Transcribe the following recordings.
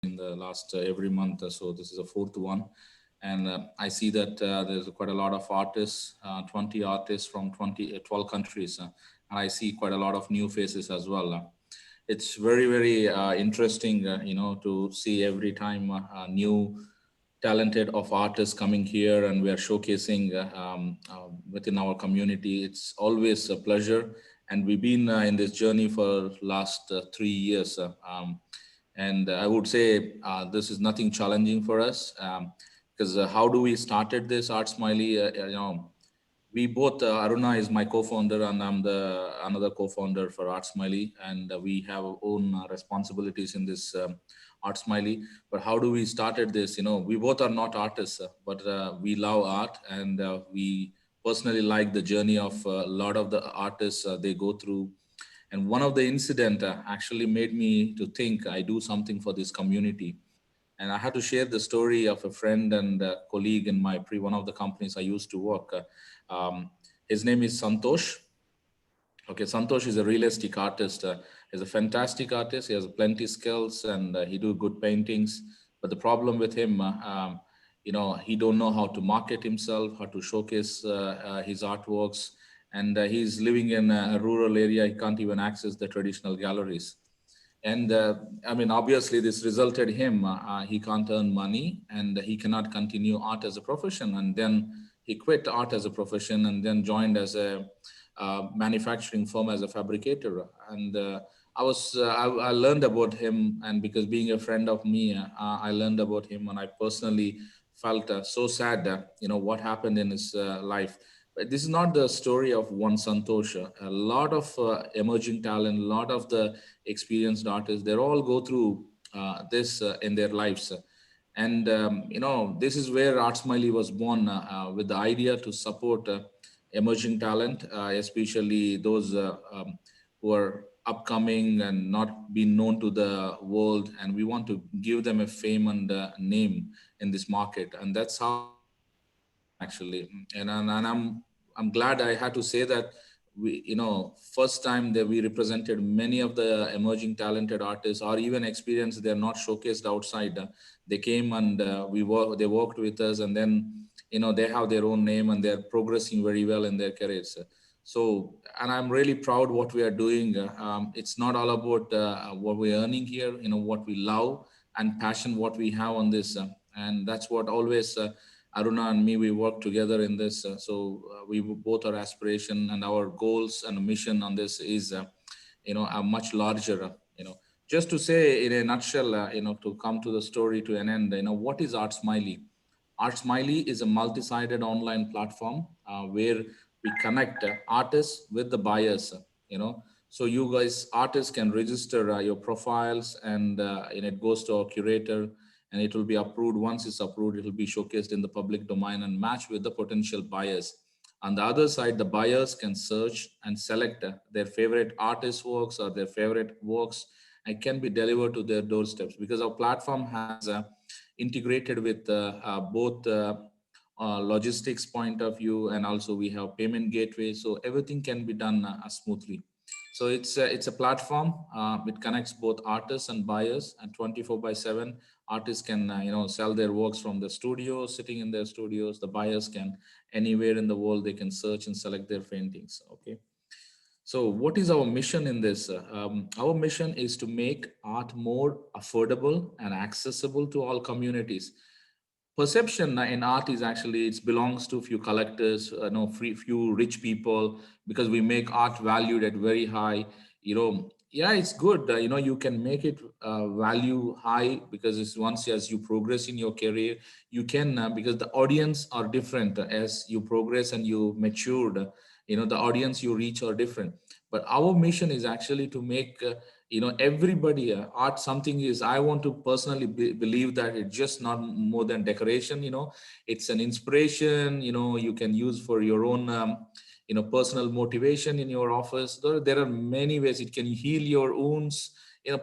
in the last every month. So this is a fourth one. And I see that there's quite a lot of artists, 20 artists from 12 countries. And I see quite a lot of new faces as well. It's very, very interesting, to see every time new talented of artists coming here, and we are showcasing within our community. It's always a pleasure, and we've been in this journey for last 3 years, and I would say this is nothing challenging for us, because how do we started this Artsmiley? We both, Aruna is my co-founder and I'm the another co-founder for Artsmiley, and we have our own responsibilities in this Artsmiley. But how do we started this? We both are not artists, but we love art, and we personally like the journey of a lot of the artists they go through. And one of the incident actually made me to think I do something for this community. And I had to share the story of a friend and a colleague in my one of the companies I used to work. His name is Santosh. Okay, Santosh is a realistic artist. He's a fantastic artist. He has plenty skills, and he do good paintings. But the problem with him, he don't know how to market himself, how to showcase his artworks, and he's living in a rural area. He can't even access the traditional galleries. And I mean, obviously, this resulted him. He can't earn money, and he cannot continue art as a profession. And then he quit art as a profession, and then joined as a manufacturing firm as a fabricator. And I learned about him, and because being a friend of me, I learned about him, and I personally felt so sad. What happened in his life. But this is not the story of one Santosh. A lot of emerging talent, a lot of the experienced artists, they all go through this in their lives. And, this is where Artsmiley was born, with the idea to support emerging talent, especially those who are upcoming and not being known to the world. And we want to give them a fame and name in this market. And that's how actually. And I'm glad I had to say that first time that we represented many of the emerging talented artists, or even experienced, they're not showcased outside. They came and they worked with us, and then they have their own name and they're progressing very well in their careers. So, and I'm really proud what we are doing. It's not all about what we're earning here, what we love and passion, what we have on this. And that's what always Aruna and me, we work together in this. So we both our aspiration and our goals and mission on this is, are much larger. Just to say in a nutshell, to come to the story to an end, what is Artsmiley? Artsmiley is a multi-sided online platform where we connect artists with the buyers. So you guys, artists can register your profiles, and it goes to our curator, and it will be approved. Once it's approved, it will be showcased in the public domain and matched with the potential buyers. On the other side, the buyers can search and select their favorite artist works or their favorite works, and can be delivered to their doorsteps, because our platform has integrated with both logistics point of view, and also we have payment gateway, so everything can be done smoothly. So it's a platform. It connects both artists and buyers, and 24/7 artists can sell their works from the studio, sitting in their studios. The buyers can anywhere in the world, they can search and select their paintings. Okay. So what is our mission in this? Our mission is to make art more affordable and accessible to all communities. Perception in art is actually, it belongs to few collectors, few rich people, because we make art valued at very high. Yeah, it's good. You can make it value high, because it's once as you progress in your career, you can because the audience are different as you progress and you matured. The audience you reach are different. But our mission is actually to make everybody art something is, I want to personally believe that it's just not more than decoration. It's an inspiration, you can use for your own personal motivation in your office. There are many ways it can heal your wounds.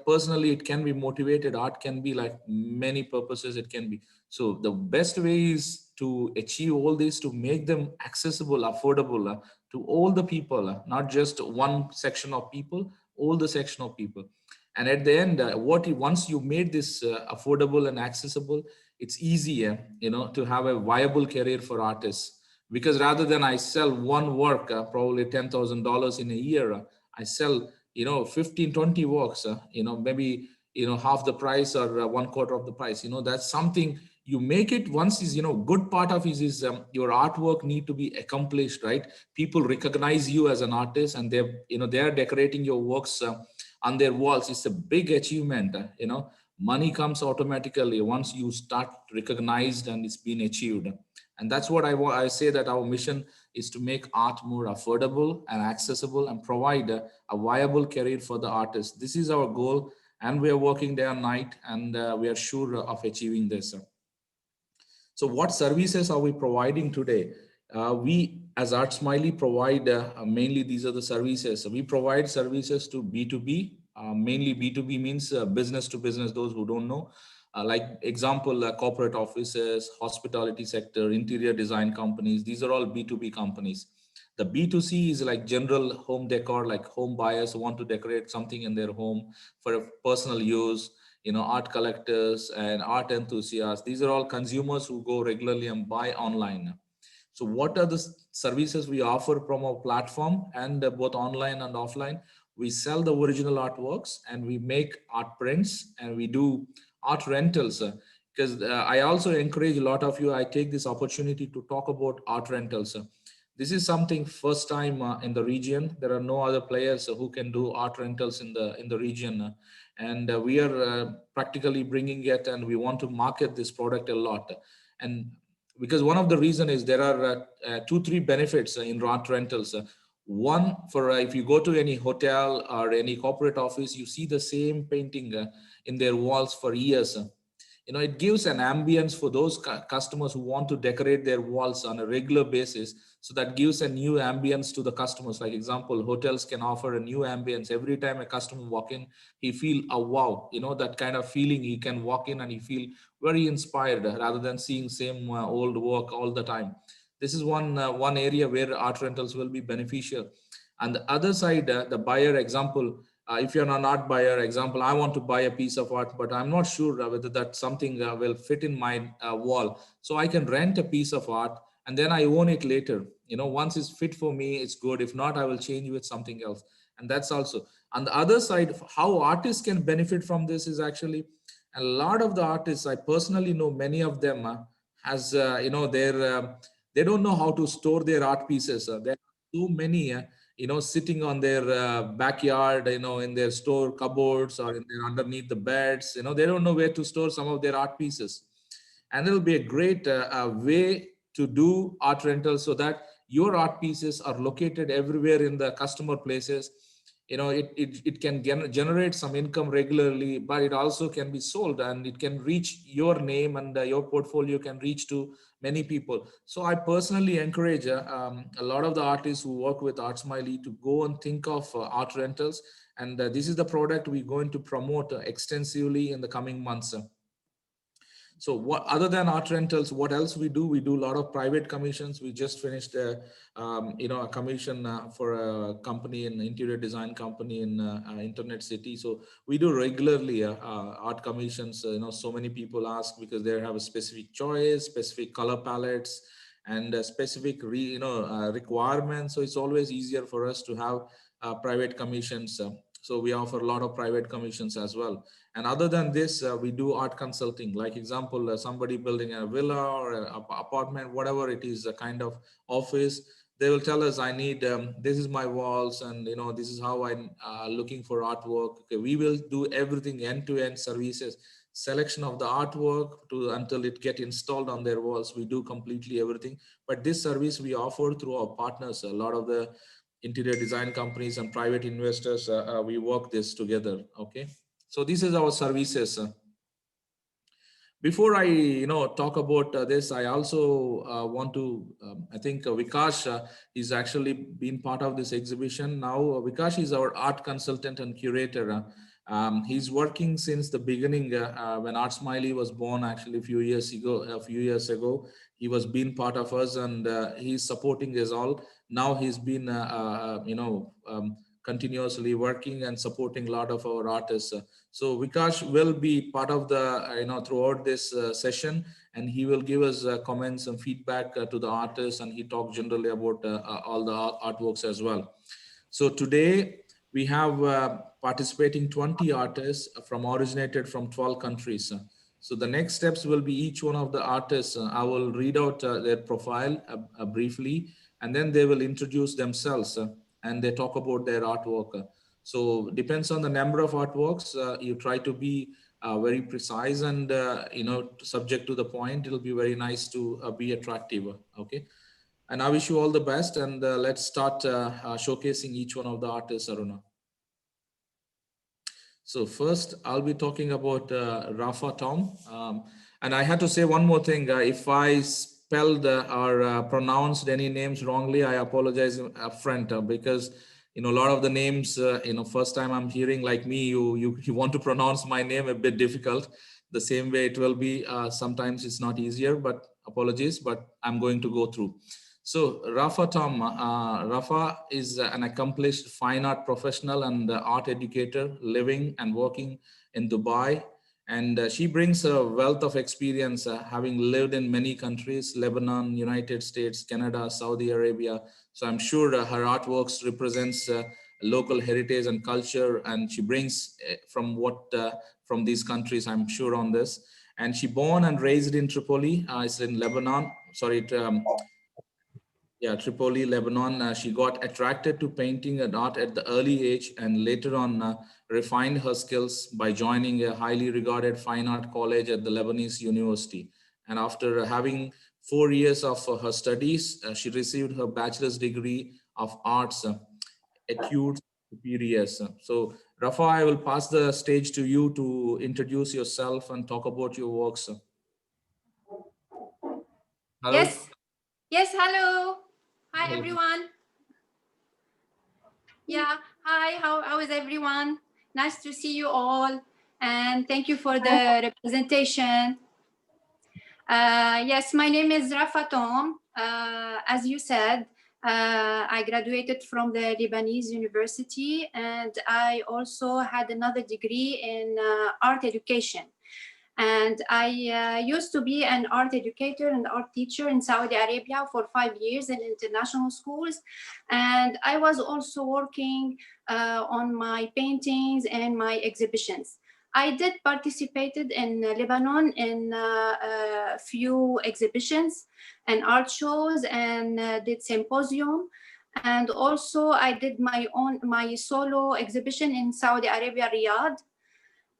Personally, it can be motivated. Art can be like many purposes it can be. So the best way is to achieve all this, to make them accessible, affordable to all the people, not just one section of people, all the section of people. And at the end, once you made this affordable and accessible, it's easier, to have a viable career for artists. Because rather than I sell one work, probably $10,000 in a year, I sell, 15, 20 works, maybe, half the price or one quarter of the price. That's something you make it once is, good part of is your artwork need to be accomplished, right? People recognize you as an artist, and they're decorating your works on their walls. It's a big achievement. Money comes automatically once you start recognized and it's been achieved. And that's what I say, that our mission is to make art more affordable and accessible and provide a viable career for the artist. This is our goal, and we are working day and night, and we are sure of achieving this. So what services are we providing today? We as Artsmiley provide mainly these are the services. We provide services to B2B. Mainly B2B means business to business, those who don't know. Like example, corporate offices, hospitality sector, interior design companies. These are all B2B companies. The B2C is like general home decor, like home buyers who want to decorate something in their home for personal use. Art collectors and art enthusiasts. These are all consumers who go regularly and buy online. So what are the services we offer from our platform, and both online and offline? We sell the original artworks, and we make art prints, and we do art rentals. Because I also encourage a lot of you, I take this opportunity to talk about art rentals. This is something first time in the region. There are no other players who can do art rentals in the region, and we are practically bringing it, and we want to market this product a lot. And because one of the reason is there are two three benefits in art rentals. One, for if you go to any hotel or any corporate office, you see the same painting in their walls for years. It gives an ambience for those customers who want to decorate their walls on a regular basis. So that gives a new ambience to the customers. Like example, hotels can offer a new ambience every time a customer walk in. He feel a wow, that kind of feeling. He can walk in and he feel very inspired rather than seeing same old work all the time. This is one area where art rentals will be beneficial. And the other side, the buyer example, if you're an art buyer, example, I want to buy a piece of art, but I'm not sure whether that something will fit in my wall. So I can rent a piece of art, and then I own it later. Once it's fit for me, it's good. If not, I will change with something else. And that's also on the other side, how artists can benefit from this is actually a lot of the artists, I personally know many of them has, they don't know how to store their art pieces. There are so many, sitting on their backyard, in their store cupboards or in their underneath the beds. They don't know where to store some of their art pieces. And it'll be a great way to do art rentals so that your art pieces are located everywhere in the customer places. It can generate some income regularly, but it also can be sold, and it can reach your name, and your portfolio can reach to many people. So I personally encourage a lot of the artists who work with Artsmiley to go and think of art rentals. And this is the product we're going to promote extensively in the coming months. So what other than art rentals, what else we do? We do a lot of private commissions. We just finished a commission for a company, an interior design company in Internet City. So we do regularly art commissions. So many people ask because they have a specific choice, specific color palettes, and specific requirements. So it's always easier for us to have private commissions. So we offer a lot of private commissions as well. And other than this, we do art consulting. Like example, somebody building a villa or an apartment, whatever it is, a kind of office, they will tell us, I need, this is my walls, and this is how I'm looking for artwork. Okay, we will do everything end-to-end services, selection of the artwork to until it get installed on their walls. We do completely everything. But this service we offer through our partners, a lot of the interior design companies and private investors, we work this together. Okay. So this is our services. Before I, talk about this, I also want to, I think Vikash is actually been part of this exhibition. Now, Vikash is our art consultant and curator. He's working since the beginning when Artsmiley was born, actually a few years ago. He was being part of us, and he's supporting us all. Now he's been, continuously working and supporting a lot of our artists. So Vikash will be part of the, throughout this session, and he will give us comments and feedback to the artists, and he talks generally about all the artworks as well. So today we have participating 20 artists originated from 12 countries. So the next steps will be each one of the artists. I will read out their profile briefly, and then they will introduce themselves and they talk about their artwork. So depends on the number of artworks. You try to be very precise and subject to the point. It'll be very nice to be attractive. Okay. And I wish you all the best. And let's start showcasing each one of the artists, Aruna. So first, I'll be talking about Rafa Tom. And I had to say one more thing. If I spelled or pronounced any names wrongly, I apologize upfront because a lot of the names, first time I'm hearing, like me, you want to pronounce my name a bit difficult. The same way it will be. Sometimes it's not easier, but apologies, but I'm going to go through. So Rafa Tom, Rafa is an accomplished fine art professional and art educator living and working in Dubai. And she brings a wealth of experience, having lived in many countries, Lebanon, United States, Canada, Saudi Arabia. So I'm sure her artworks represents local heritage and culture, and she brings from these countries, I'm sure on this. And she born and raised in Tripoli, it's in Lebanon. Tripoli, Lebanon. She got attracted to painting and art at the early age, and later on refined her skills by joining a highly regarded fine art college at the Lebanese University. And after having 4 years of her studies, she received her bachelor's degree of arts, Etudes Superiors. So Rafa, I will pass the stage to you to introduce yourself and talk about your works. Hello? Yes, hello. Hi, everyone. Yeah, hi, how is everyone? Nice to see you all. And thank you for the representation. Yes, my name is Rafa Tom. As you said, I graduated from the Lebanese University, and I also had another degree in art education. And I used to be an art educator and art teacher in Saudi Arabia for 5 years in international schools. And I was also working on my paintings and my exhibitions. I did participated in Lebanon in a few exhibitions and art shows, and did symposium. And also I did my solo exhibition in Saudi Arabia, Riyadh.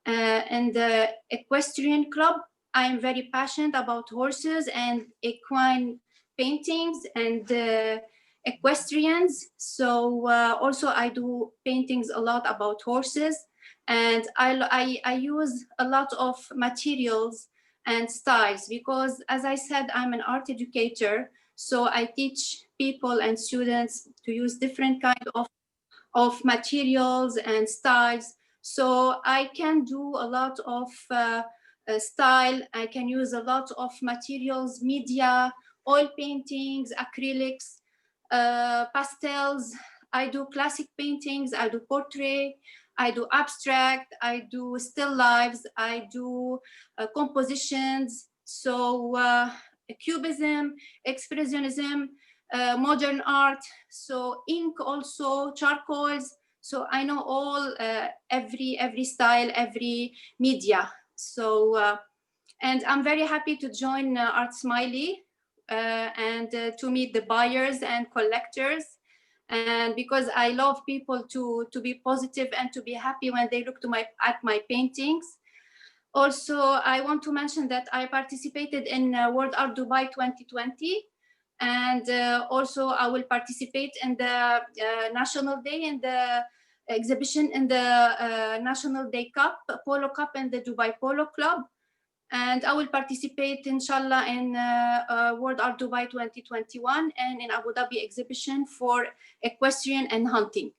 In the equestrian club, I am very passionate about horses and equine paintings and equestrians. So also I do paintings a lot about horses, and I use a lot of materials and styles because, as I said, I'm an art educator. So I teach people and students to use different kind of materials and styles. So I can do a lot of style. I can use a lot of materials, media, oil paintings, acrylics, pastels. I do classic paintings, I do portrait, I do abstract, I do still lifes, I do compositions. So cubism, expressionism, modern art, so ink also, charcoals. So I know all every style, every media. So and I'm very happy to join Artsmiley and to meet the buyers and collectors. And because I love people to be positive and to be happy when they look at my paintings. Also, I want to mention that I participated in World Art Dubai 2020. And also I will participate in the National Day in the exhibition in the National Day Cup, Polo Cup, and the Dubai Polo Club. And I will participate, inshallah, in World Art Dubai 2021 and in Abu Dhabi exhibition for equestrian and hunting.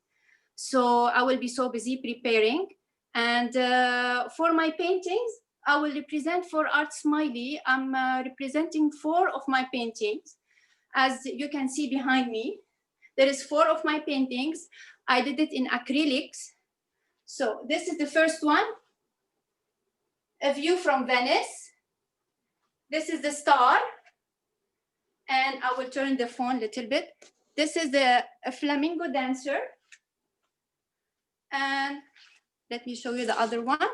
So I will be so busy preparing. And for my paintings, I will represent for Artsmiley. I'm representing 4 of my paintings. As you can see behind me, there is 4 of my paintings. I did it in acrylics. So this is the first one, a view from Venice. This is the star. And I will turn the phone a little bit. This is a Flamingo Dancer. And let me show you the other one.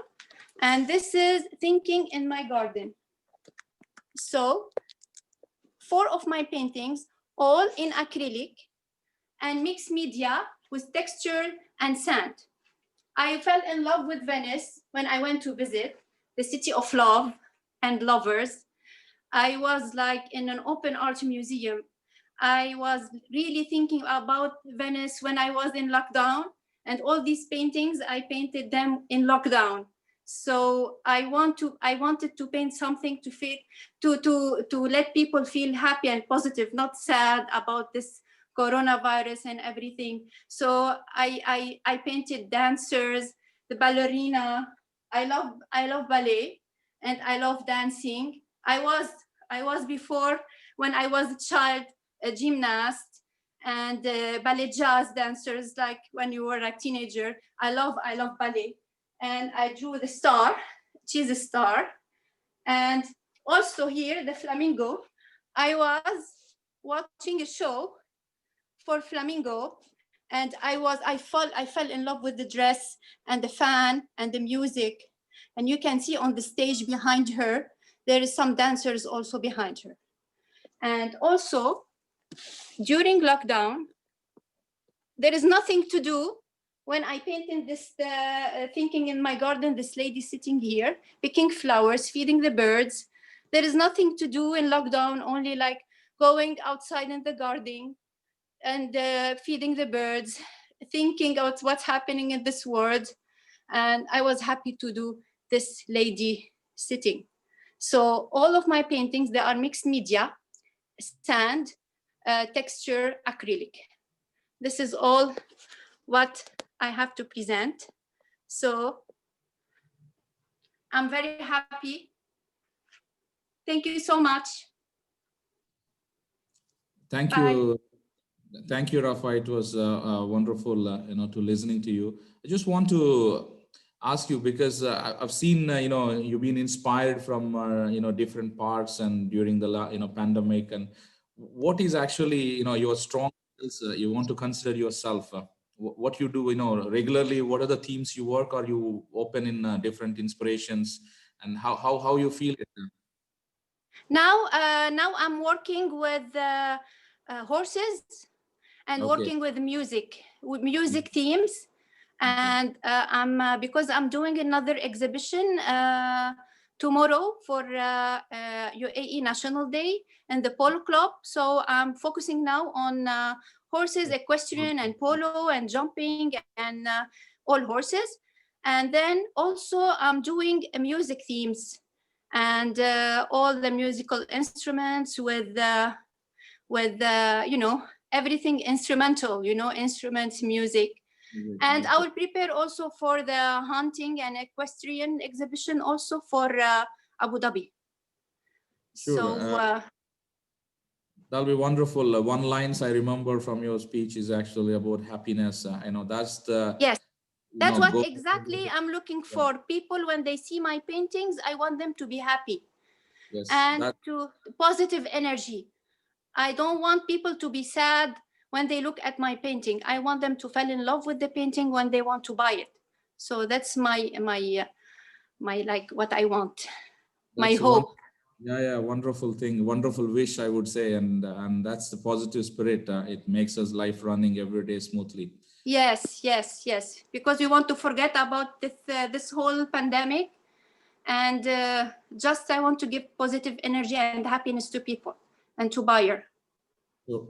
And this is Thinking in My Garden. So 4 of my paintings, all in acrylic and mixed media with texture and sand. I fell in love with Venice when I went to visit the city of love and lovers. I was like in an open art museum. I was really thinking about Venice when I was in lockdown, and all these paintings, I painted them in lockdown. So I wanted to paint something to feel, to let people feel happy and positive, not sad about this coronavirus and everything. So I painted dancers, the ballerina. I love ballet and I love dancing. I was before, when I was a child, a gymnast and ballet jazz dancers, like when you were a teenager. I love ballet. And I drew the star. She's a star. And also here, the flamingo. I was watching a show for flamingo, and I fell in love with the dress and the fan and the music. And you can see on the stage behind her, there is some dancers also behind her. And also, during lockdown, there is nothing to do. When I painted this, Thinking in My Garden, this lady sitting here, picking flowers, feeding the birds. There is nothing to do in lockdown, only like going outside in the garden and feeding the birds, thinking about what's happening in this world. And I was happy to do this lady sitting. So all of my paintings, they are mixed media, sand, texture, acrylic. This is all what I have to present. So I'm very happy. Thank you so much. Thank you. Thank you, Rafa. It was wonderful, to listening to you. I just want to ask you, because I've seen, you've been inspired from, different parts and during the, pandemic. And what is actually, your strong skills you want to consider yourself? What you do, regularly? What are the themes you work? Are you open in different inspirations? And how you feel it? Now I'm working with horses and working with music themes. And because I'm doing another exhibition tomorrow for UAE National Day and the Polo Club. So I'm focusing now on horses, equestrian and polo and jumping and all horses. And then also I'm doing music themes and all the musical instruments with everything instrumental, instruments, music. And I will prepare also for the hunting and equestrian exhibition also for Abu Dhabi. Sure. So that'll be wonderful. One lines I remember from your speech is actually about happiness. That's the yes, that's what exactly I'm looking for. People, when they see my paintings, I want them to be happy. Yes, and to positive energy. I don't want people to be sad when they look at my painting. I want them to fall in love with the painting when they want to buy it. So that's my like what I want, my hope. Yeah, wonderful thing, wonderful wish, I would say, and that's the positive spirit. It makes us life running every day smoothly. Yes, because we want to forget about this whole pandemic, and just I want to give positive energy and happiness to people and to buyer. So,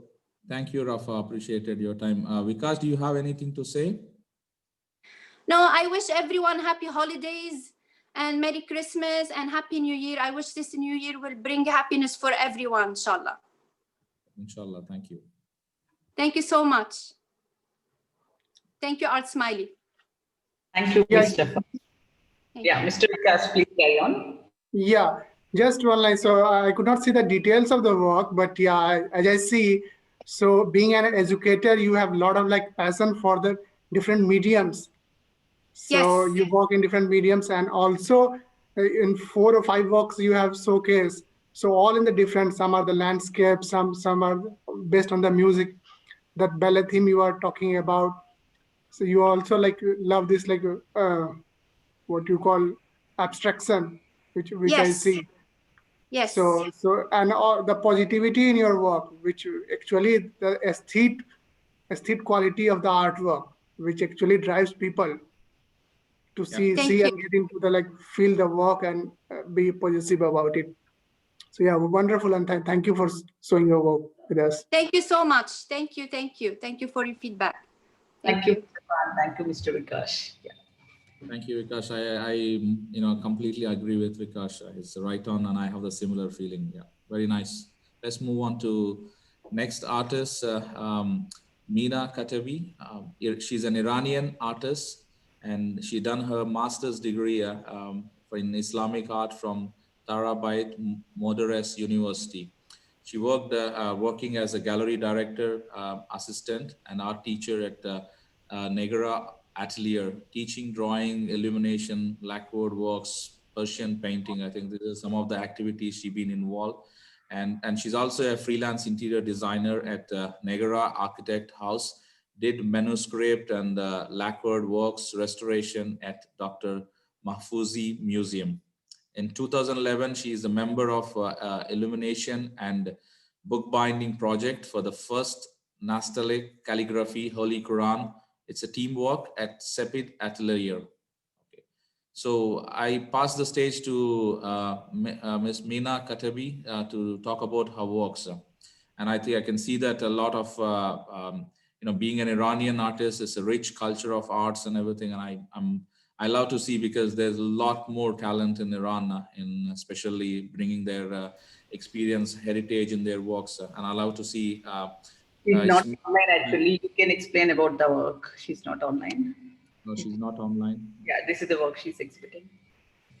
thank you, Rafa. Appreciated your time. Vikas, do you have anything to say? No, I wish everyone happy holidays and Merry Christmas and Happy New Year. I wish this New Year will bring happiness for everyone, inshallah. Inshallah, thank you. Thank you so much. Thank you, Artsmiley. Thank you, Mr. Yeah, Mr. Vikas, please carry on. Yeah, just one line. So I could not see the details of the work, but yeah, as I see, so being an educator, you have a lot of like passion for the different mediums. So Yes. you work in different mediums, and also in 4 or 5 works you have showcase. So all in the different, some are the landscape, some are based on the music, that ballet theme you are talking about. So you also like love this like what you call abstraction, which I Yes. see. Yes. So and all the positivity in your work, which actually the aesthetic quality of the artwork, which actually drives people to Yeah. Thank see you. and get into the like feel the work and be positive about it. So yeah, wonderful, and thank you for showing your work with us. Thank you so much. Thank you. Thank you. Thank you for your feedback. Thank you, Stefan. Thank you, Mr. Vikash. Yeah. Thank you, Vikash. I completely agree with Vikash. It's right on, and I have the similar feeling. Yeah, very nice. Let's move on to next artist, Mina Katavi. She's an Iranian artist, and she done her master's degree in Islamic art from Tarabayt Modares University. She worked working as a gallery director, assistant, and art teacher at Negara Atelier, teaching drawing, illumination, lacquered works, Persian painting. I think these are some of the activities she's been involved. And she's also a freelance interior designer at Negara Architect House, did manuscript and lacquered works restoration at Dr. Mahfouzi Museum. In 2011, she is a member of Illumination and Bookbinding Project for the first Nastaliq Calligraphy Holy Quran. It's a teamwork at Sepid Atelier. Okay. So I pass the stage to Ms. Mina Katavi to talk about her works. And I think I can see that a lot of, being an Iranian artist is a rich culture of arts and everything. And I love to see, because there's a lot more talent in Iran, in especially bringing their experience, heritage in their works. And I love to see. She's not online, actually. You can explain about the work. She's not online. No, she's not online. Yeah, this is the work she's exhibiting.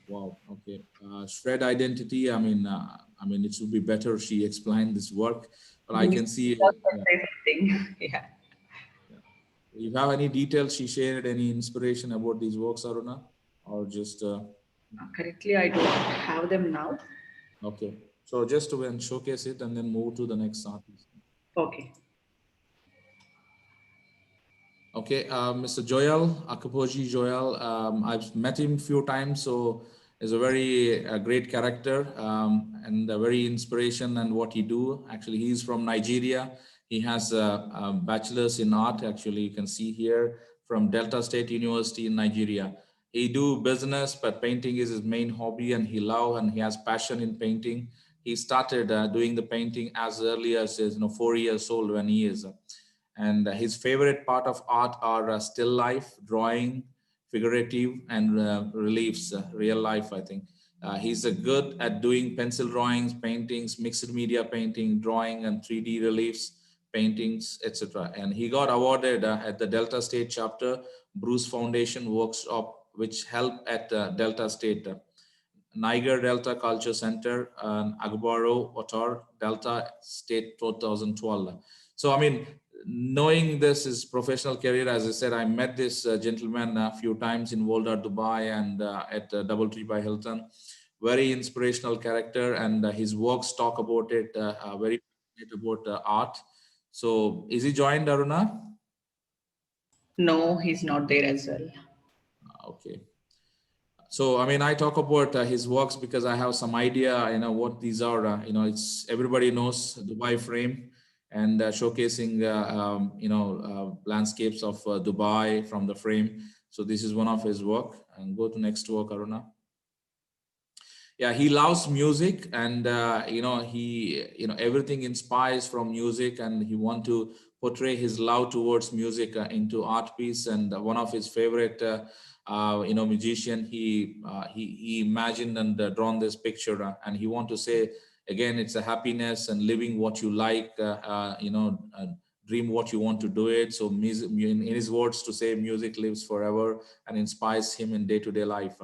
Wow. Okay. Shred identity. I mean, it should be better she explained this work, but I can see. Yeah. You have any details she shared, any inspiration about these works, Aruna, or just? Currently, I don't have them now. Okay. So just to showcase it and then move to the next artist. Okay. Okay, Mr. Joyal Akuboji. Joyal, I've met him a few times, so he's a very great character and a very inspiration and what he do. Actually, he's from Nigeria. He has a bachelor's in art. Actually, you can see here from Delta State University in Nigeria. He do business, but painting is his main hobby, and he love and he has passion in painting. He started doing the painting as early as 4 years old when he is. And his favorite part of art are still life, drawing, figurative, and reliefs, real life, I think. He's good at doing pencil drawings, paintings, mixed media painting, drawing, and 3D reliefs, paintings, etc. And he got awarded at the Delta State Chapter Bruce Foundation workshop, which held at Delta State. Niger Delta Culture Center, Agbaro, Otar, Delta State 2012. So, I mean, knowing this is professional career, as I said, I met this gentleman a few times in Volda, Dubai, and at Doubletree by Hilton. Very inspirational character, and his works talk about it, very about art. So, is he joined, Aruna? No, he's not there as well. Okay. So, I mean, I talk about his works because I have some idea, what these are. It's everybody knows Dubai frame and showcasing, landscapes of Dubai from the frame. So this is one of his work. And go to next work, Aruna. Yeah, he loves music, and everything inspires from music, and he want to portray his love towards music into art piece. And one of his favorite musician, he imagined and drawn this picture, and he want to say again, it's a happiness and living what you like, dream what you want to do it. So music, in his words, to say music lives forever and inspires him in day-to-day life.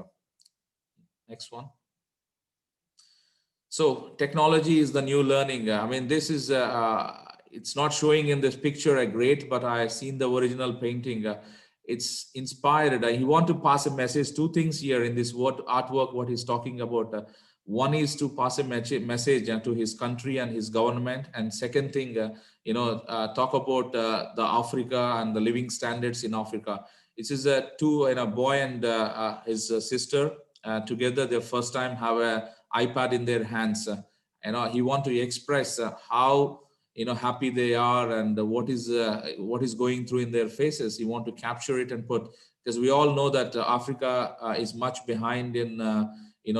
Next one. So technology is the new learning. I mean, this is, it's not showing in this picture a great, but I seen the original painting. it's inspired. He want to pass a message. Two things here in this artwork, what he's talking about. One is to pass a message to his country and his government. And second thing, talk about the Africa and the living standards in Africa. This is a boy and his sister together. Their first time have a iPad in their hands. He want to express how happy they are and what is going through in their faces. He want to capture it and put, because we all know that Africa is much behind in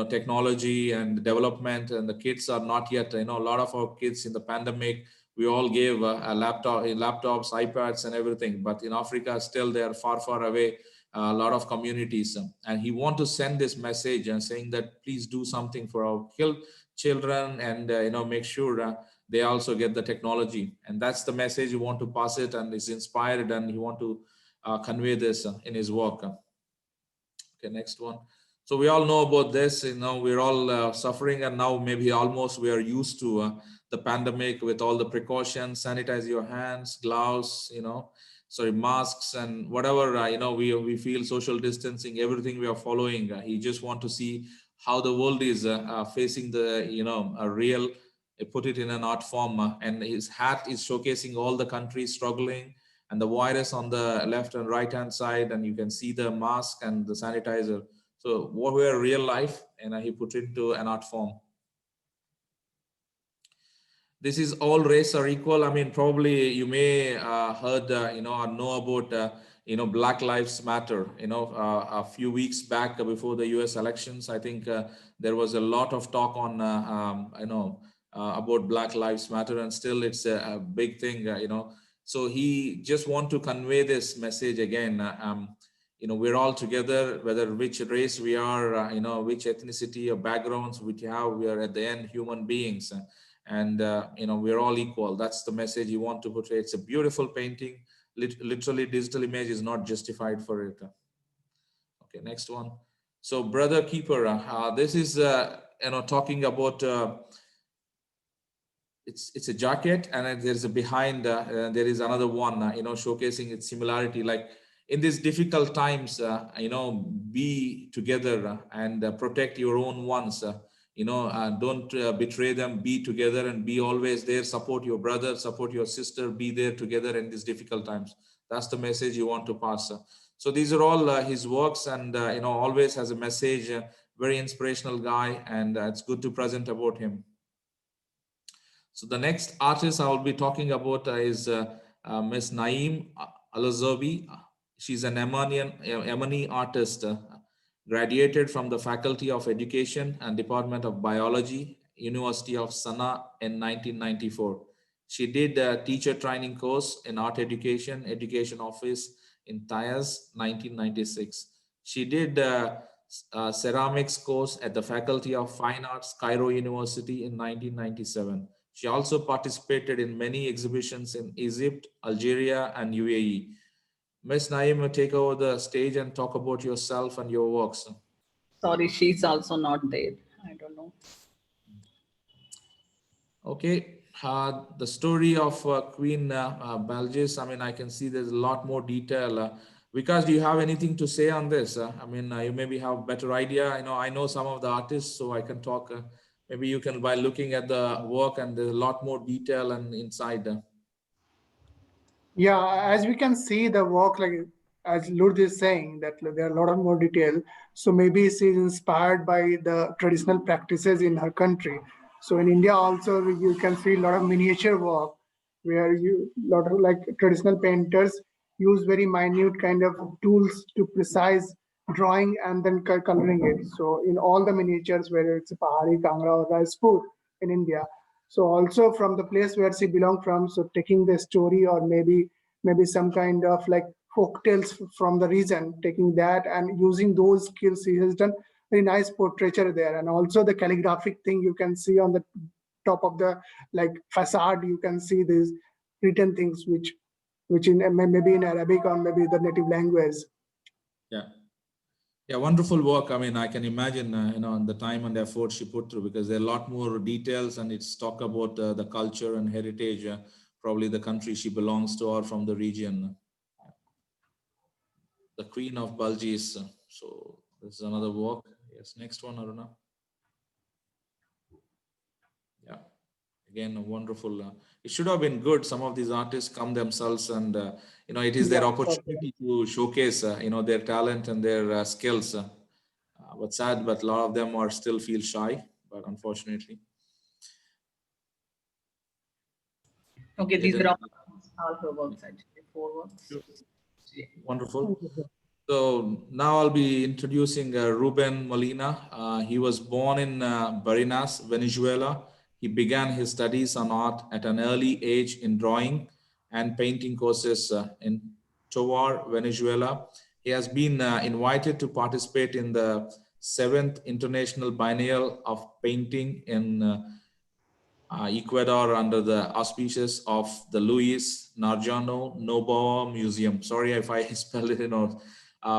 technology and development, and the kids are not yet. A lot of our kids in the pandemic, we all gave laptops, iPads, and everything. But in Africa, still they are far, far away. A lot of communities, and he want to send this message and saying that please do something for our children, and make sure they also get the technology. And that's the message you want to pass it, and is inspired, and he want to convey this in his work. Okay, next one. So we all know about this. We're all suffering, and now maybe almost we are used to the pandemic with all the precautions. Sanitize your hands, gloves, masks, and whatever. We feel social distancing. Everything we are following. He just want to see how the world is facing the a real. Put it in an art form, and his hat is showcasing all the countries struggling, and the virus on the left and right hand side, and you can see the mask and the sanitizer. So what were real life, and he put it into an art form. This is all race are equal. I mean, probably you may heard, or know about, Black Lives Matter. A few weeks back before the U.S. elections, I think there was a lot of talk on, about Black Lives Matter, and still it's a big thing, So he just want to convey this message again. We're all together, whether which race we are, which ethnicity or backgrounds we have, we are at the end human beings, and we're all equal. That's the message you want to portray. It's a beautiful painting. Literally, digital image is not justified for it. Okay, next one. So, Brother Keeper, this is talking about. It's a jacket, and there's a behind. There is another one, showcasing its similarity, like. In these difficult times, be together and protect your own ones. Don't betray them. Be together and be always there. Support your brother, support your sister. Be there together in these difficult times. That's the message you want to pass. So these are all his works, and always has a message. Very inspirational guy, and it's good to present about him. So the next artist I will be talking about is Miss Naim Al-Azabi. She's an Yemeni artist, graduated from the Faculty of Education and Department of Biology, University of Sana'a in 1994. She did a teacher training course in art education office in Tayaz, 1996. She did a ceramics course at the Faculty of Fine Arts, Cairo University in 1997. She also participated in many exhibitions in Egypt, Algeria, and UAE. Ms. Naim, take over the stage and talk about yourself and your works. Sorry, she's also not there. I don't know. Okay, the story of Queen Balgis, I mean, I can see there's a lot more detail. Vikas, do you have anything to say on this? You maybe have a better idea. I know some of the artists, so I can talk. Maybe you can, by looking at the work, and there's a lot more detail and inside. Yeah, as we can see the work, like as Lourdes is saying, that there are a lot of more detail. So maybe she's inspired by the traditional practices in her country. So in India also, you can see a lot of miniature work where lot of like traditional painters use very minute kind of tools to precise drawing and then coloring it. So in all the miniatures, whether it's Pahari, Kangra, or Rajput in India. So also from the place where she belonged from, so taking the story or maybe some kind of like folk tales from the region, taking that and using those skills, she has done very nice portraiture there. And also the calligraphic thing you can see on the top of the like facade, you can see these written things which in maybe in Arabic or maybe the native language. Yeah, wonderful work. I mean, I can imagine, the time and effort she put through, because there are a lot more details, and it's talk about the culture and heritage, probably the country she belongs to or from the region. the Queen of Bulges. So this is another work. Yes, next one, Aruna. Yeah, again, a wonderful. It should have been good. Some of these artists come themselves, and it is their opportunity to showcase, their talent and their skills. But sad, but a lot of them are still feel shy. But unfortunately. Okay, these are all her works actually, 4 works. Yeah. Wonderful. So now I'll be introducing Ruben Molina. He was born in Barinas, Venezuela. He began his studies on art at an early age in drawing and painting courses in Tovar, Venezuela. He has been invited to participate in the 7th International Biennial of Painting in Ecuador under the auspices of the Luis Narjano Noboa Museum. Sorry if I spelled it or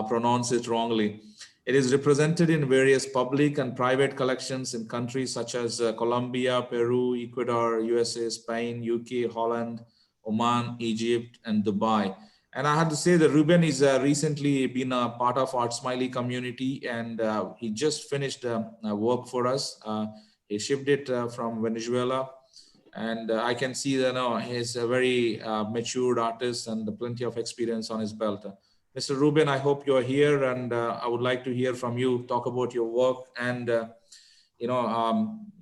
pronounce it wrongly. It is represented in various public and private collections in countries such as Colombia, Peru, Ecuador, USA, Spain, UK, Holland, Oman, Egypt, and Dubai. And I had to say that Ruben is recently been a part of Artsmiley community, and he just finished work for us. He shipped it from Venezuela, and I can see that he's a very matured artist and plenty of experience on his belt. Mr. Ruben, I hope you're here, and I would like to hear from you, talk about your work and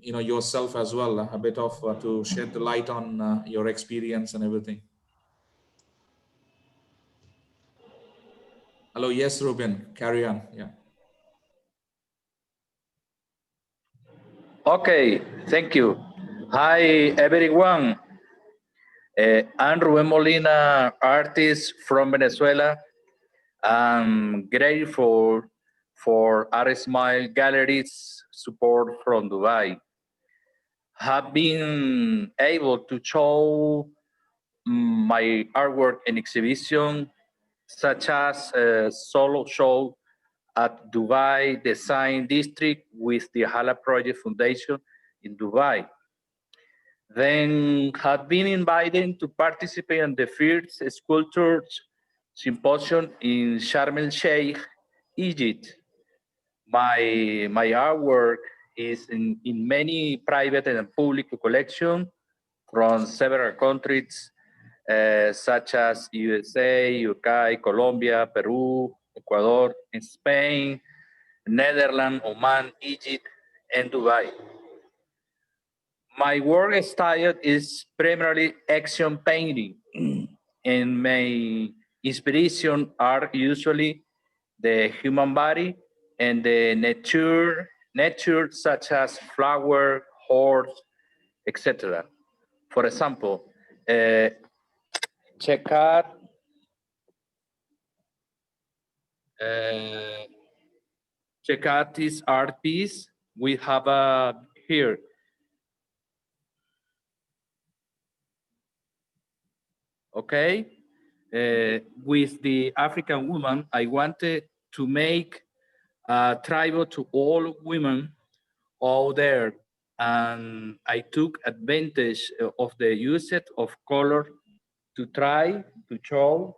yourself as well, a bit of to shed the light on your experience and everything. Hello, yes, Ruben, carry on. Yeah. Okay, thank you. Hi, everyone. I'm Ruben Molina, artist from Venezuela. I'm grateful for Artsmiley Gallery's support from Dubai. Have been able to show my artwork in exhibition, such as a solo show at Dubai Design District with the Hala Project Foundation in Dubai. Then had been invited to participate in the first sculpture symposium in Sharm el Sheikh, Egypt. My artwork is in many private and public collections from several countries, such as USA, UK, Colombia, Peru, Ecuador, and Spain, Netherlands, Oman, Egypt, and Dubai. My work style is primarily action painting, and my inspiration are usually the human body and the nature such as flower, horse, etc. For example, check out this art piece we have here. Okay, with the African woman, I wanted to make a tribute to all women out there, and I took advantage of the usage of color to try to show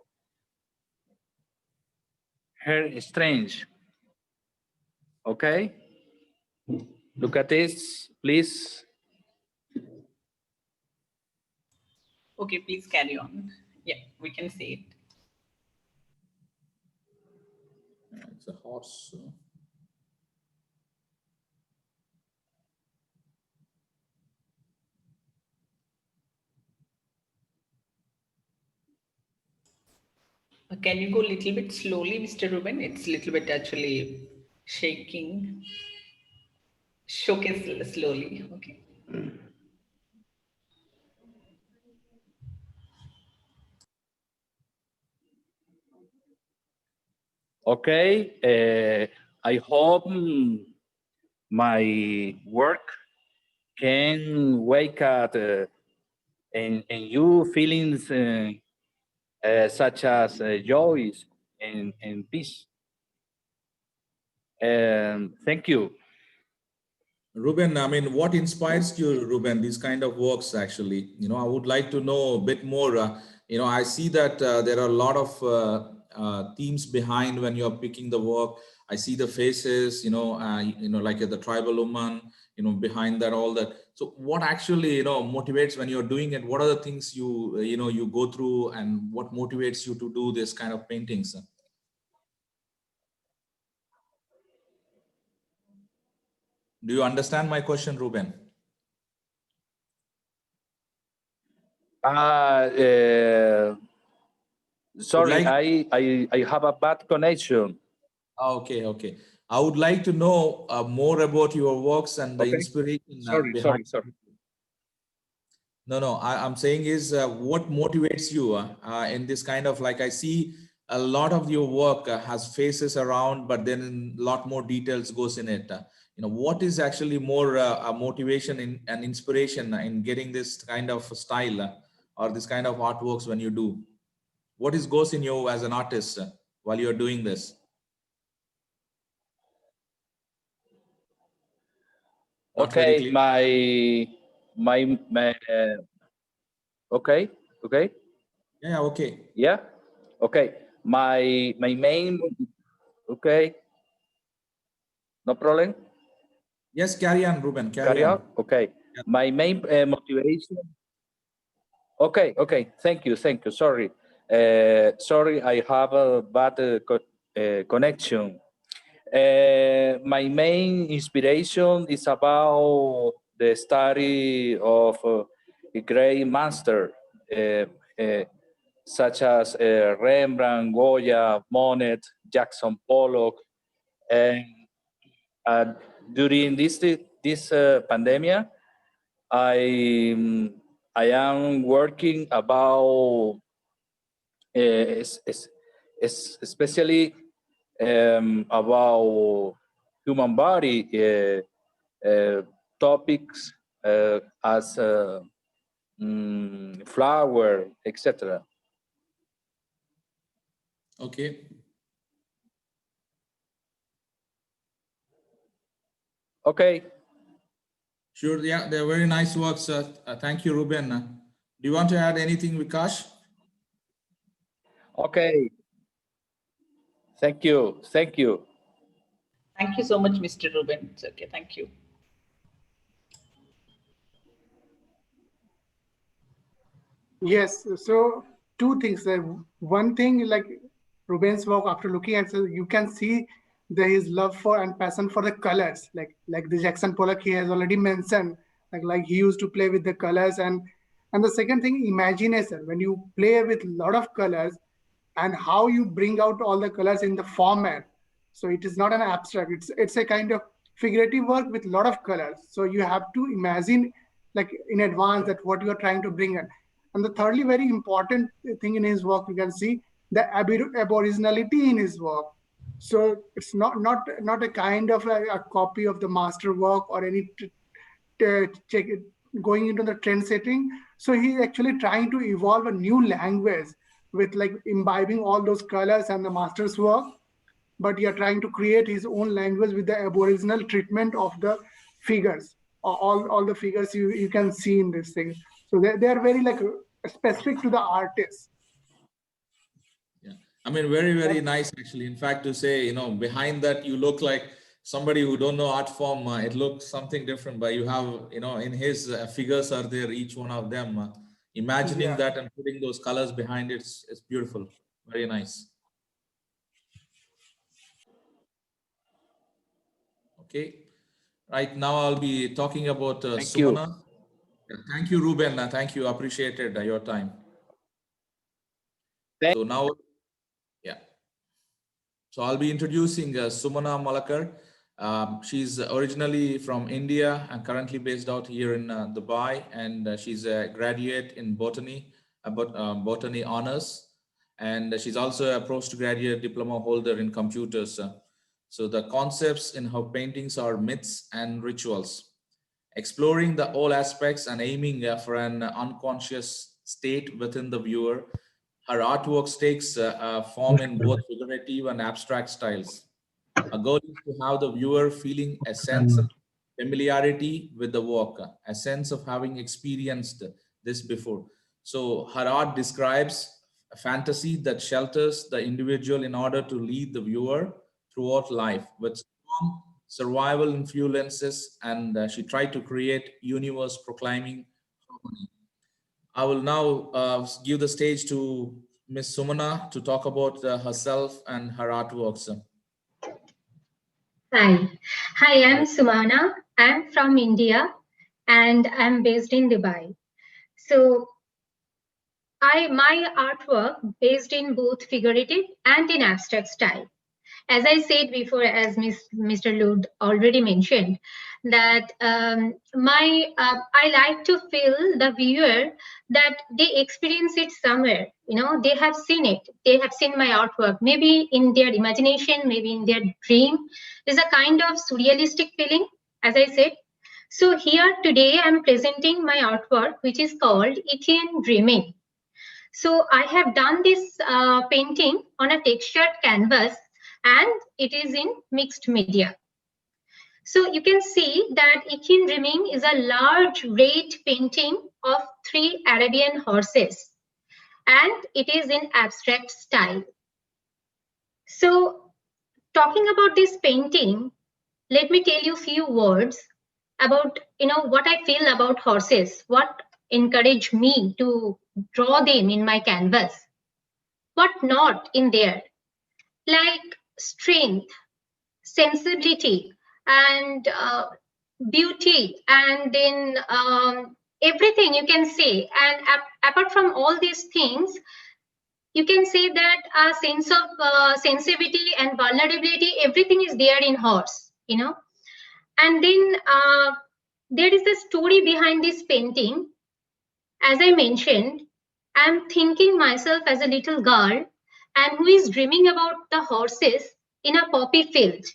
her strength. Okay, look at this, please. Okay, please carry on. Yeah, we can see it. It's a horse. Can you go a little bit slowly, Mr. Ruben? It's a little bit actually shaking. Showcase slowly. Okay. Okay, I hope my work can wake up and you feelings such as joy and peace. Thank you. Ruben, I mean, what inspires you, Ruben, these kind of works actually? I would like to know a bit more. I see that there are a lot of themes behind when you're picking the work? I see the faces, like the tribal woman, behind that, all that. So what actually, motivates when you're doing it? What are the things you go through, and what motivates you to do this kind of paintings? Do you understand my question, Ruben? Sorry, I have a bad connection. Okay. I would like to know more about your works and the inspiration behind. Sorry. No, I'm saying is what motivates you in this kind of, like, I see a lot of your work has faces around, but then a lot more details goes in it. What is actually more a motivation and inspiration in getting this kind of style or this kind of artworks when you do? What is goes in you as an artist while you're doing this? Okay, my okay. Yeah, okay. Yeah, okay. My main, okay. No problem. Yes, carry on, Ruben. Carry on. Okay. Yeah. My main motivation. Okay. Thank you. Sorry. Sorry, I have a bad connection. My main inspiration is about the study of a great master, such as Rembrandt, Goya, Monet, Jackson Pollock, and during this pandemic, I am working about especially about human body topics as flower, etc. Okay. Okay. Sure. Yeah, they're very nice works. Thank you, Ruben. Do you want to add anything, Vikash? Okay. Thank you. Thank you so much, Mr. Ruben. It's okay. Thank you. Yes, so two things. One thing, like Ruben's work, after looking at, so you can see his love for and passion for the colors. Like the Jackson Pollock, he has already mentioned, like he used to play with the colors. And the second thing, imagination. When you play with a lot of colors and how you bring out all the colors in the format. So it is not an abstract. It's a kind of figurative work with a lot of colors. So you have to imagine like in advance that what you are trying to bring in. And the thirdly, very important thing in his work, you can see the aboriginality in his work. So it's not a kind of a copy of the master work or any check it, going into the trend setting. So he's actually trying to evolve a new language with like imbibing all those colors and the master's work, but you're trying to create his own language with the aboriginal treatment of the figures, all the figures you can see in this thing. So they're very like specific to the artist. Yeah, I mean, very, very nice actually. In fact, to say, behind that you look like somebody who don't know art form. It looks something different, but you have, in his figures are there, each one of them. Imagining that and putting those colors behind it's beautiful. Very nice. Okay. Right now I'll be talking about Sumana. Thank you, Ruben. Thank you. Appreciated your time. So now, so I'll be introducing Sumana Malakar. She's originally from India and currently based out here in Dubai, and she's a graduate in botany, botany honors, and she's also a postgraduate diploma holder in computers. So the concepts in her paintings are myths and rituals, exploring the all aspects and aiming for an unconscious state within the viewer. Her artworks takes form in both figurative and abstract styles. Her goal is to have the viewer feeling a sense of familiarity with the work, a sense of having experienced this before. So her art describes a fantasy that shelters the individual in order to lead the viewer throughout life with strong survival influences, and she tried to create universe proclaiming harmony. I will now give the stage to Miss Sumana to talk about herself and her artworks. Hi. Hi, I'm Sumana. I'm from India and I'm based in Dubai. So my artwork based in both figurative and in abstract style. As I said before, as Mr. Lud already mentioned, that I like to feel the viewer that they experience it somewhere. They have seen it. They have seen my artwork, maybe in their imagination, maybe in their dream. There's a kind of surrealistic feeling, as I said. So here today, I'm presenting my artwork, which is called Etienne Dreaming. So I have done this painting on a textured canvas, and it is in mixed media. So you can see that Etienne Dreaming is a large red painting of 3 Arabian horses, and it is in abstract style. So talking about this painting, let me tell you a few words about what I feel about horses, what encouraged me to draw them in my canvas, what not in there, like strength, sensibility, and beauty, and then everything you can say. And apart from all these things, you can say that a sense of sensitivity and vulnerability, everything is there in horse, And then there is a story behind this painting. As I mentioned, I'm thinking myself as a little girl and who is dreaming about the horses in a poppy field.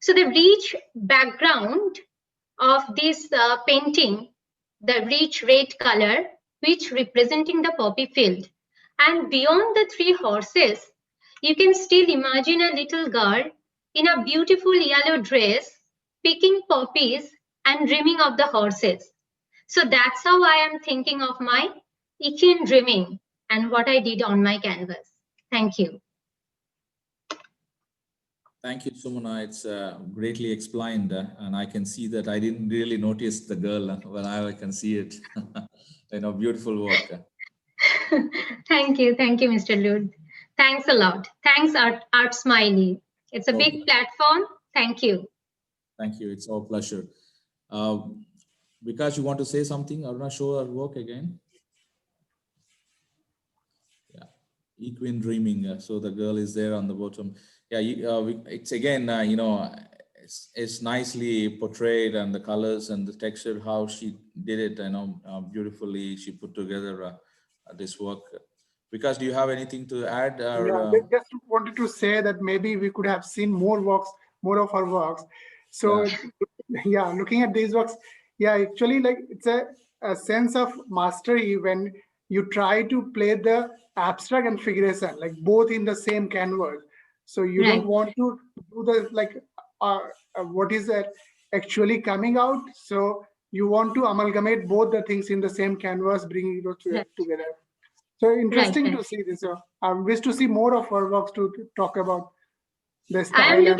So the rich background of this painting, the rich red color, which representing the poppy field. And beyond the 3 horses, you can still imagine a little girl in a beautiful yellow dress, picking poppies and dreaming of the horses. So that's how I am thinking of my Etienne Dreaming and what I did on my canvas. Thank you. Thank you, Sumana. It's greatly explained, and I can see that I didn't really notice the girl, but now I can see it. Beautiful work. Thank you, Mr. Lud. Thanks a lot. Thanks, Artsmiley. It's a big platform. Thank you. Thank you. It's our pleasure. Vikas, you want to say something? Aruna, show our work again. Yeah, Equine Dreaming. So the girl is there on the bottom. Yeah, it's again, it's nicely portrayed, and the colors and the texture, how she did it, beautifully she put together this work. Because do you have anything to add? Or, yeah, just wanted to say that maybe we could have seen more of her works. So yeah, looking at these works, yeah, actually, like it's a sense of mastery when you try to play the abstract and figuration, like both in the same canvas. So you don't want to do the what is that actually coming out. So you want to amalgamate both the things in the same canvas, bringing those together. So interesting to see this. I wish to see more of her works to talk about the style.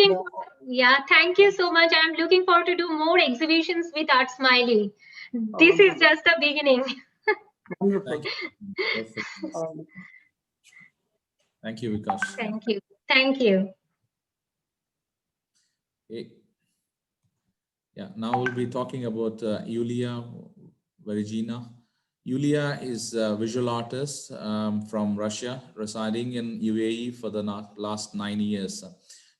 Thank you so much. I'm looking forward to do more exhibitions with Artsmiley. This is just the beginning. Wonderful. Thank you, Vikas. Thank you. Thank you. Okay. Yeah, now we'll be talking about Yulia, Regina. Yulia is a visual artist from Russia, residing in UAE for the last 9 years.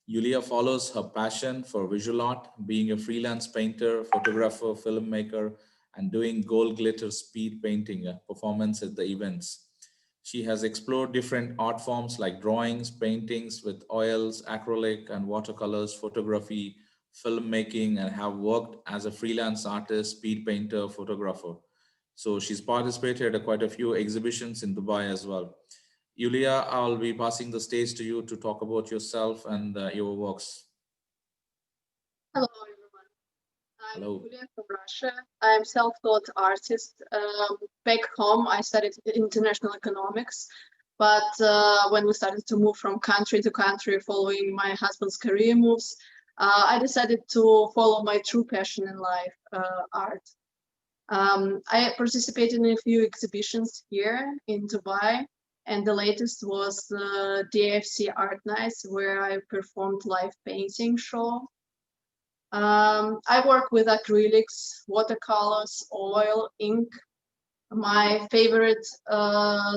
Yulia follows her passion for visual art, being a freelance painter, photographer, filmmaker, and doing gold glitter speed painting performance at the events. She has explored different art forms like drawings, paintings with oils, acrylic and watercolors, photography, filmmaking, and have worked as a freelance artist, speed painter, photographer. So she's participated at quite a few exhibitions in Dubai as well. Yulia, I'll be passing the stage to you to talk about yourself and your works. Hello, everyone. I'm Yulia from Russia. I'm self-taught artist. Back home, I studied international economics. But when we started to move from country to country following my husband's career moves, I decided to follow my true passion in life, art. I participated in a few exhibitions here in Dubai, and the latest was the DFC Art Nights, where I performed live painting show. I work with acrylics, watercolors, oil, ink. My favorite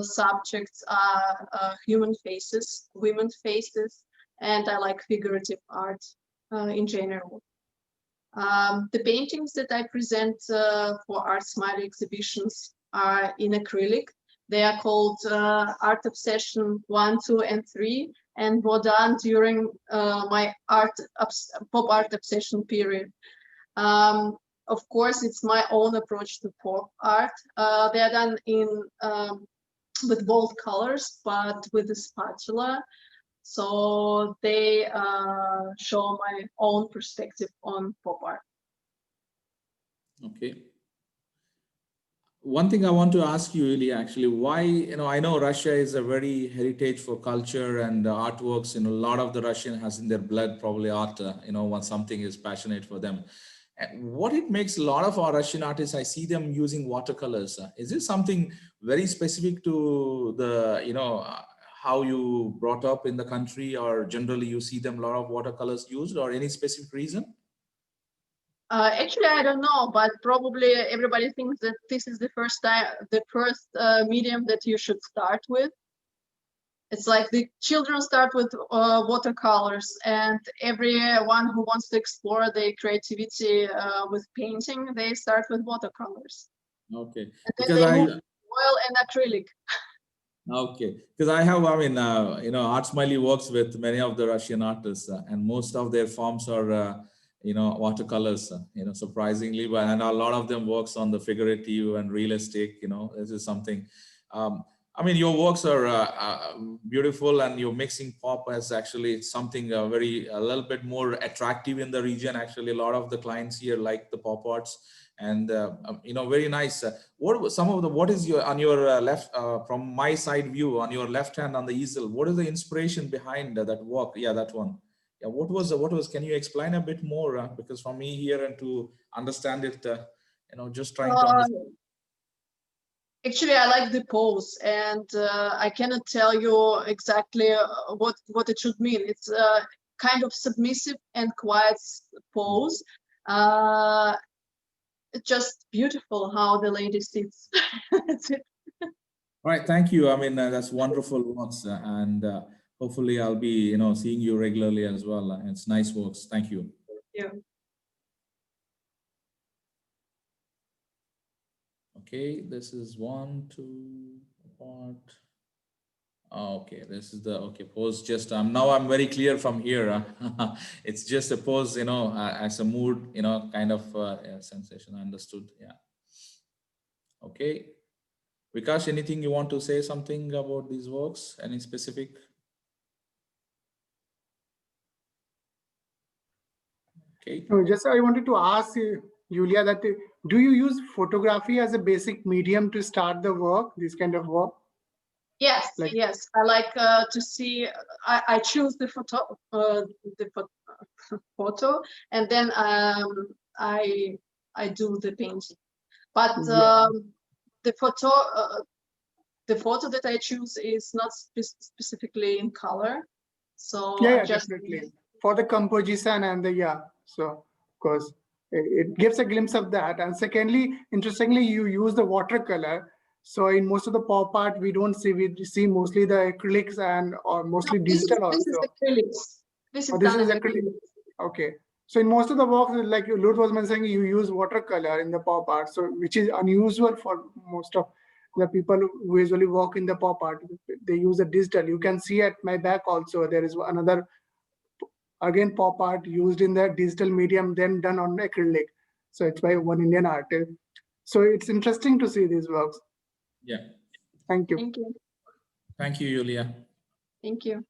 subjects are human faces, women's faces, and I like figurative art in general. The paintings that I present for Artsmiley exhibitions are in acrylic. They are called Art Obsession 1, 2, and 3, and were done during my pop art obsession period. Of course, it's my own approach to pop art. They are done in with bold colors, but with a spatula. So they show my own perspective on pop art. Okay. One thing I want to ask you, Yulia, actually, why, I know Russia is a very heritage for culture and artworks. A lot of the Russian has in their blood probably art, when something is passionate for them. And what it makes a lot of our Russian artists, I see them using watercolors. Is it something very specific to the, how you brought up in the country, or generally you see them a lot of watercolors used, or any specific reason? Actually, I don't know, but probably everybody thinks that this is the first medium that you should start with. It's like the children start with watercolors, and everyone who wants to explore their creativity with painting, they start with watercolors. Okay. And then they move to oil and acrylic. Okay, because Artsmiley works with many of the Russian artists, and most of their forms are, watercolors, surprisingly, and a lot of them works on the figurative and realistic, this is something. Your works are beautiful, and you're mixing pop as actually something a little bit more attractive in the region. Actually, a lot of the clients here like the pop arts, and very nice. What is your on your left, from my side view, on your left hand on the easel? What is the inspiration behind that work? Yeah, that one. Yeah, what was? Can you explain a bit more? Because for me here and to understand it, just trying to understand. Actually, I like the pose, and I cannot tell you exactly what it should mean. It's a kind of submissive and quiet pose. It's just beautiful how the lady sits. That's it. All right, thank you. That's wonderful works, and hopefully I'll be, seeing you regularly as well. It's nice works. Thank you. Yeah. Okay, this is 1, 2 apart. Okay, this is the pose. Just now I'm very clear from here. It's just a pose, as a mood, kind of sensation. Understood. Yeah. Okay, Vikash, anything you want to say something about these works? Any specific? Okay. No, just I wanted to ask Yulia that do you use photography as a basic medium to start the work, this kind of work? Yes, yes. I like to see. I choose the photo, and then I do the painting. But the photo that I choose is not specifically in color. So yeah, definitely for the composition and the so of course it gives a glimpse of that. And secondly, interestingly, you use the watercolor. So in most of the pop art, we see mostly the acrylics or mostly digital also. This is acrylics. This is acrylic. Okay. So in most of the works, like Lud was mentioning, you use watercolor in the pop art, so which is unusual for most of the people who usually work in the pop art. They use a digital. You can see at my back also, there is another, again, pop art used in the digital medium, then done on acrylic. So it's by one Indian artist. So it's interesting to see these works. Yeah. Thank you. Thank you. Thank you, Yulia. Thank you.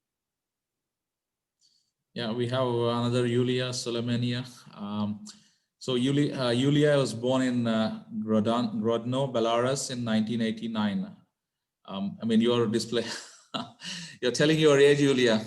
Yeah, we have another Yulia, Solomonia. So Yulia was born in Grodno, Belarus in 1989. Your display, You're telling your age, Yulia.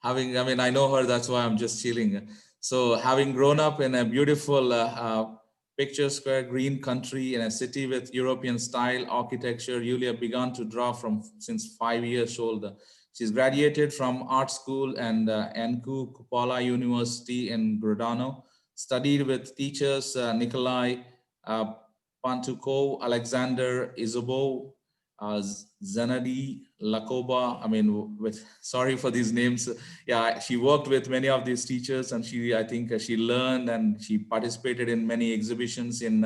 I mean, I know her, that's why I'm just chilling. So having grown up in a beautiful picture square green country in a city with European style architecture, Yulia began to draw from since 5 years old. She's graduated from art school and Enku Kupala University in Grodano, studied with teachers Nikolai Pantukov, Alexander Izobov, Zanadi Lakoba. I mean, sorry for these names. Yeah, she worked with many of these teachers, and I think she learned and she participated in many exhibitions in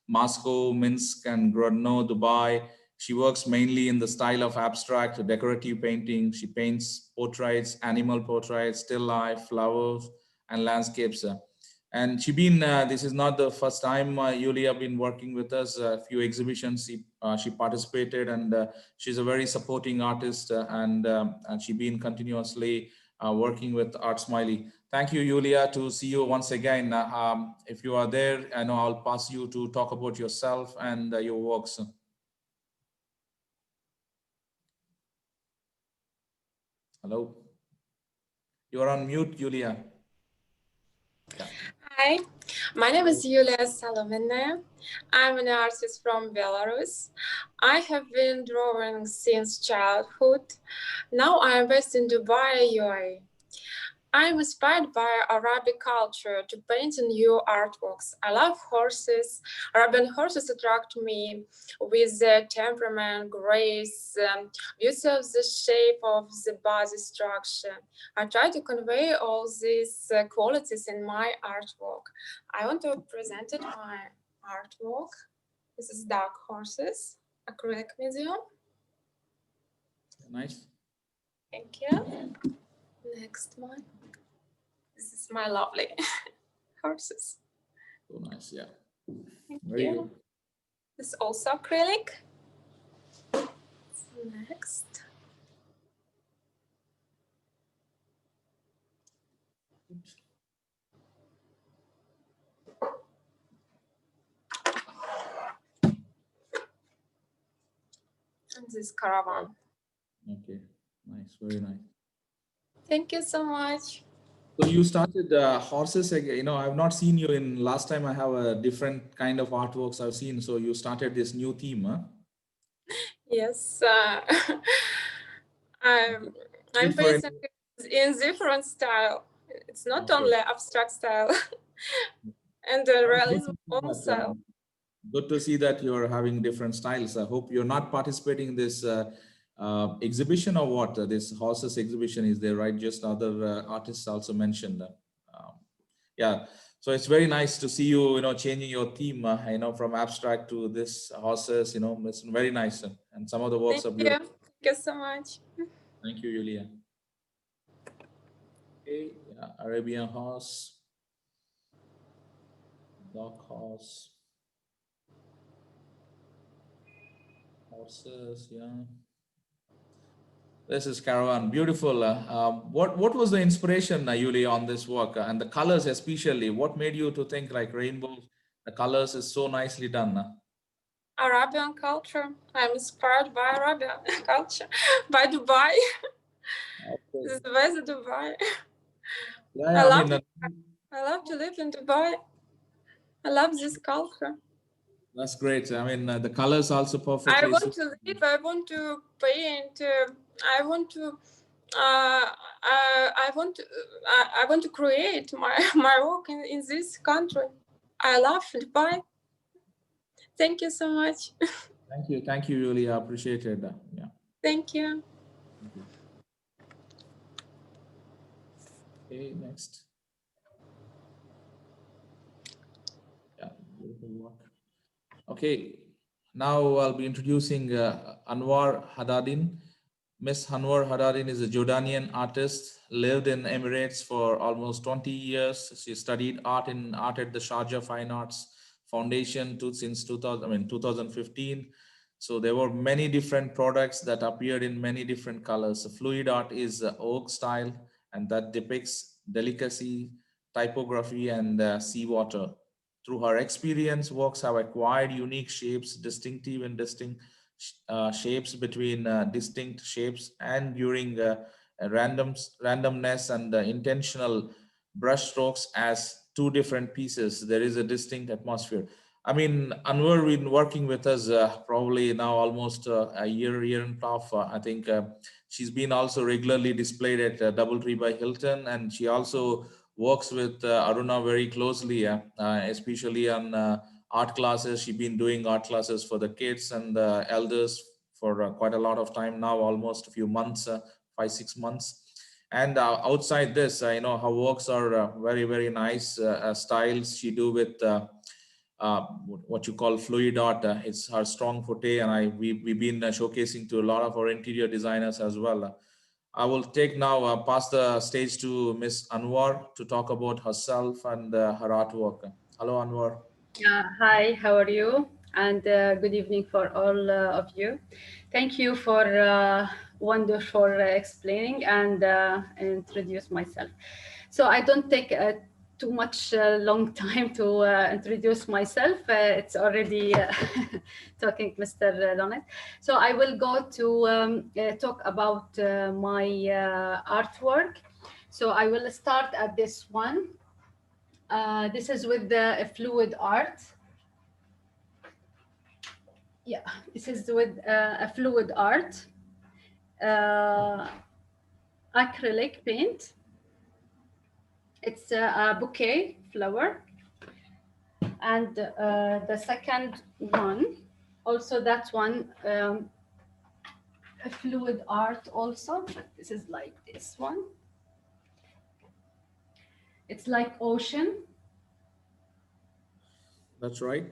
Moscow, Minsk, and Grodno, Dubai. She works mainly in the style of abstract decorative painting. She paints portraits, animal portraits, still life, flowers, and landscapes. And this is not the first time Yulia been working with us. A few exhibitions she participated, and she's a very supporting artist, and she been continuously working with Artsmiley. Thank you, Yulia, to see you once again. If you are there, I know I'll pass you to talk about yourself and your works. Hello. You're on mute, Yulia. Yeah. Hi, my name is Yulia Salomena. I'm an artist from Belarus. I have been drawing since childhood. Now I am based in Dubai, UAE. I'm inspired by Arabic culture to paint new artworks. I love horses. Arabian horses attract me with their temperament, grace, beauty of the shape of the body structure. I try to convey all these qualities in my artwork. I want to present my artwork. This is Dark Horses, acrylic medium. Nice. Thank you. Next one. This is my lovely horses. So nice, yeah. Thank Very you. good. This is also acrylic. Next. And this caravan. Okay, nice, very nice. Thank you so much. So you started horses again. You know, I've not seen you in last time. I have a different kind of artworks I've seen. So you started this new theme, huh? Yes, I'm based in different style. It's not only abstract style and the realism own style. Good to see that you're having different styles. I hope you're not participating in this exhibition or what? This horses exhibition is there, right? Just other artists also mentioned. Yeah, so it's very nice to see you, changing your theme, from abstract to this horses, it's very nice. And some of the works are beautiful. Thank you so much. Thank you, Yulia. Okay, yeah, Arabian horse, dark horse, horses, yeah. This is caravan, beautiful. What was the inspiration, Yulia, on this work and the colors especially? What made you to think like rainbows? The colors is so nicely done. Arabian culture. I'm inspired by Arabian culture, by Dubai. Okay. This is the Dubai. Yeah, I love to live in Dubai. I love this culture. That's great. I mean, the colors also perfectly. I want to live. I want to paint. I want to create my work in this country. I love Dubai. Thank you so much. Thank you, Yulia. I appreciate it. Yeah. Thank you. Okay, next. Yeah, beautiful work. Okay, now I'll be introducing Anwar Haddadin. Miss Anwar Haddadin is a Jordanian artist, lived in Emirates for almost 20 years. She studied art at the Sharjah Fine Arts Foundation since 2015. So there were many different products that appeared in many different colors. Fluid art is oak style, and that depicts delicacy, typography, and seawater. Through her experience, works have acquired unique shapes, distinctive and distinct. shapes between distinct shapes, and during randomness and intentional brush strokes as two different pieces, there is a distinct atmosphere. I mean, Anwar been working with us probably now almost a year and a half. I think she's been also regularly displayed at Doubletree by Hilton, and she also works with Aruna very closely, especially on art classes. She's been doing art classes for the kids and the elders for quite a lot of time now, almost a few months, 5-6 months. And outside this, her works are very nice styles she do with what you call fluid art. It's her strong forte, and we've been showcasing to a lot of our interior designers as well. I will take now pass the stage to Miss Anwar to talk about herself and her artwork. Hello, Anwar. Yeah, hi, how are you? And good evening for all of you. Thank you for wonderful explaining and introduce myself. So I don't take too much long time to introduce myself. It's already talking Mr. Donnet. So I will go to talk about my artwork. So I will start at this one. This is with the fluid art. Yeah, this is with a fluid art, acrylic paint. It's a bouquet flower. And the second one, also that one, a fluid art also. This is like this one. It's like ocean. That's right.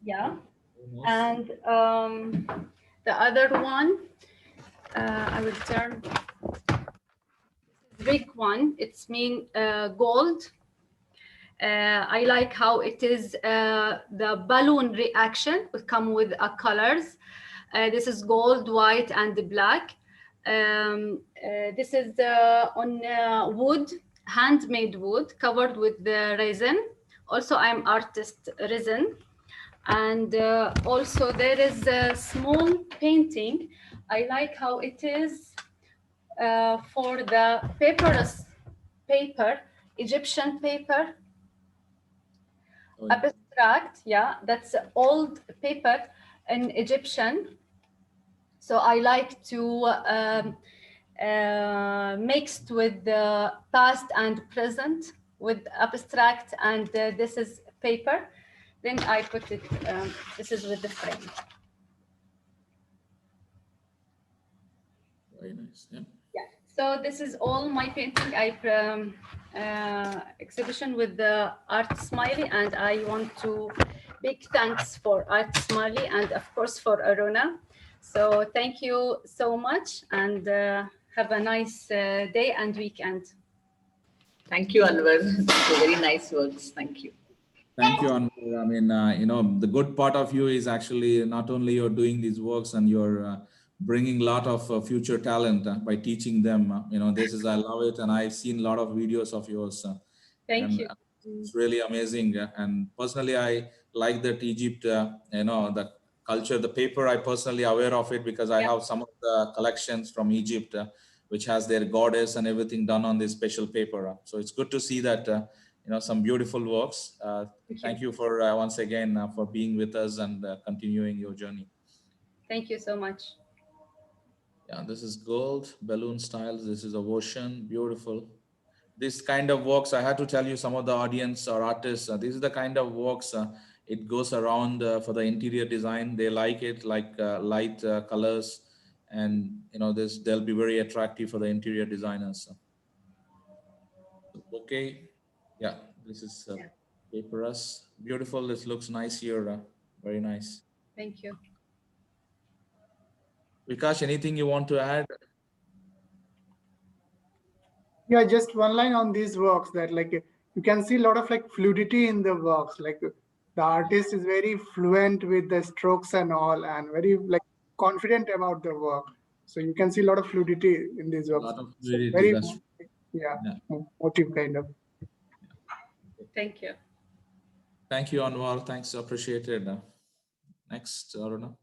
Yeah. And the other one, I will turn. Big one. It's mean gold. I like how it is the balloon reaction will come with colors. This is gold, white, and black. This is on wood, handmade wood, covered with the resin. Also, I'm artist resin. And also there is a small painting. I like how it is for the papyrus paper, Egyptian paper, abstract. Yeah, that's old paper in Egyptian. So I like to mixed with the past and present with abstract, and this is paper. Then I put it, this is with the frame. Very nice, yeah. Yeah, so this is all my painting. I exhibition with the Artsmiley, and I want to big thanks for Artsmiley and of course for Aruna. So thank you so much, and have a nice day and weekend. Thank you, Anwar. Very nice words. Thank you. Thank you, Anwar. I mean, the good part of you is actually not only you're doing these works and you're bringing a lot of future talent by teaching them. I love it, and I've seen a lot of videos of yours. Thank you. It's really amazing. And personally, I like that Egypt, the culture, the paper. I personally aware of it because I have some of the collections from Egypt, which has their goddess and everything done on this special paper. So it's good to see that. Some beautiful works. Thank you for once again for being with us and continuing your journey. Thank you so much. Yeah, this is gold, balloon styles. This is a ocean, beautiful. This kind of works, I had to tell you, some of the audience or artists, this is the kind of works, it goes around for the interior design. They like it, like light colors, and they'll be very attractive for the interior designers. Okay. Yeah, this is papyrus. Beautiful. This looks nice here. Very nice. Thank you. Vikash, anything you want to add? Yeah, just one line on these works that you can see a lot of fluidity in the works. Like the artist is very fluent with the strokes and all, and very confident about the work. So you can see a lot of fluidity in these works. A lot of fluidity. So very motive kind of. Thank you. Thank you, Anwar. Thanks, appreciated. Next, Aruna.